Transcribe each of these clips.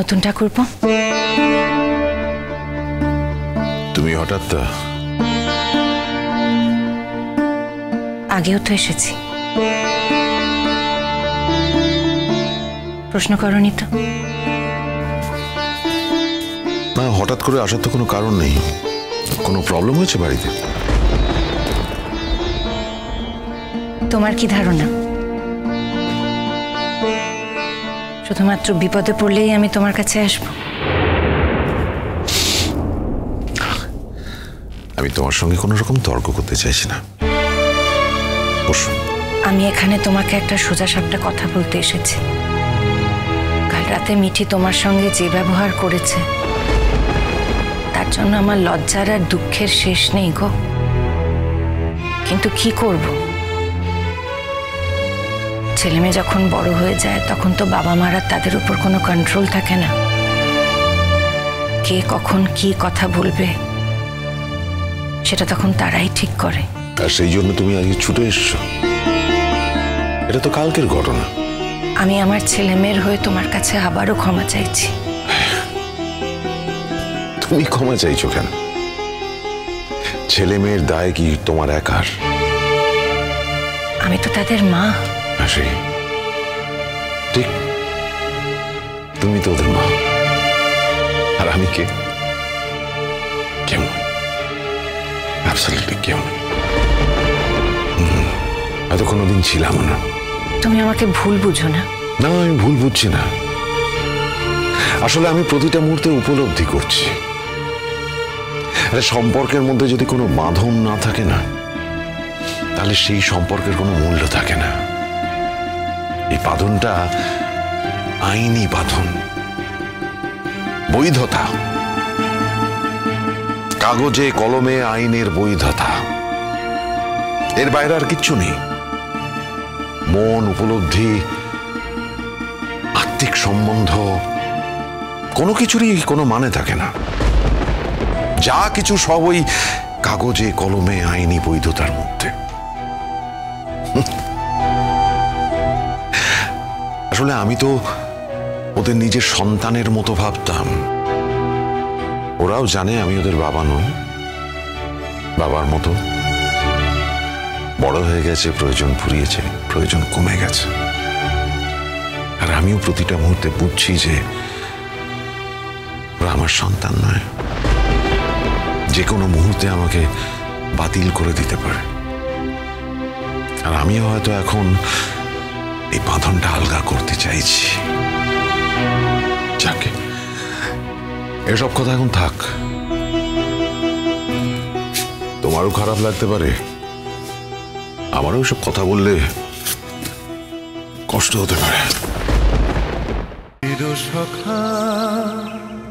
নতুন ঠাকুরপো, তুমি হঠাৎ? আগেও তো এসেছি, প্রশ্ন করনি তো? না, হঠাৎ করে আসার তো কোনো কারণ নেই। কোনো প্রবলেম হয়েছে বাড়িতে? তোমার কি ধারণা শুধুমাত্র বিপদে পড়লেই আমি তোমার কাছে আসবো? আমি তোমার সঙ্গে কোনো রকম তর্ক করতে চাইছি না। আমি এখানে তোমাকে একটা সোজাসাপটা কথা বলতে এসেছি। কাল রাতে মিঠি তোমার সঙ্গে যে ব্যবহার করেছে তার জন্য আমার লজ্জার আর দুঃখের শেষ নেই গো। কিন্তু কি করব, ছেলে মেয়ে যখন বড় হয়ে যায় তখন তো বাবা মারা তাদের উপর কোনো কন্ট্রোল থাকে না। কে কখন কি কথা বলবে সেটা তখন তারাই ঠিক করে। আর সেই জন্য তুমি আজকে ছুটে এসছো? এটা তো কালকের ঘটনা। আমি আমার ছেলে মেয়ের হয়ে তোমার কাছে আবারও ক্ষমা চাইছি। তুমি ক্ষমা চাইছো কেন? ছেলে মেয়ের দায় কি তোমার একার? আমি তো তাদের মা। ঠিক, তুমি তো ওদের মা। আর আমি কে? কেউ নয়, অ্যাবসলিউটলি কেউ নয়। হয়তো কোনোদিন ছিলাম না। তুমি আমাকে ভুল বুঝো না। না, আমি ভুল বুঝছি না। আসলে আমি প্রতিটা মুহূর্তে উপলব্ধি করছি, সম্পর্কের মধ্যে যদি কোনো বাঁধন না থাকে না, তাহলে সেই সম্পর্কের কোনো মূল্য থাকে না। এই বাঁধনটা আইনি বাঁধন, বৈধতা, কাগজে কলমে আইনের বৈধতা। এর বাইরে আর কিচ্ছু নেই। মন, উপলব্ধি, আত্মিক সম্বন্ধ, কোনো কিছুরই কোনো মানে থাকে না। যা কিছু সব ওই কাগজে কলমে আইনি বৈধতার মধ্যে। আসলে আমি তো ওদের নিজের সন্তানের মতো ভাবতাম। ওরাও জানে আমি ওদের বাবা নই, বাবার মতো। বড় হয়ে গেছে, প্রয়োজন ফুরিয়েছে, প্রয়োজন কমে গেছে। আর আমিও প্রতিটা মুহূর্তে বুঝছি যে ওরা আমার সন্তান নয়। যে কোনো মুহূর্তে আমাকে বাতিল করে দিতে পারে। আর আমিও হয়তো এখন এই বাঁধনটা আলগা করতে চাইছি। যাকে এসব কথা এখন থাক। তোমারও খারাপ লাগতে পারে, আমারও এসব কথা বললে কষ্ট হতে পারে।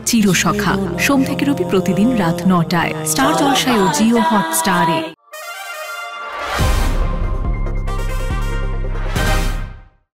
চিরসখা সোম থেকে রবি প্রতিদিন রাত ৯টায় স্টার জলসায় ও জিও হটস্টারে।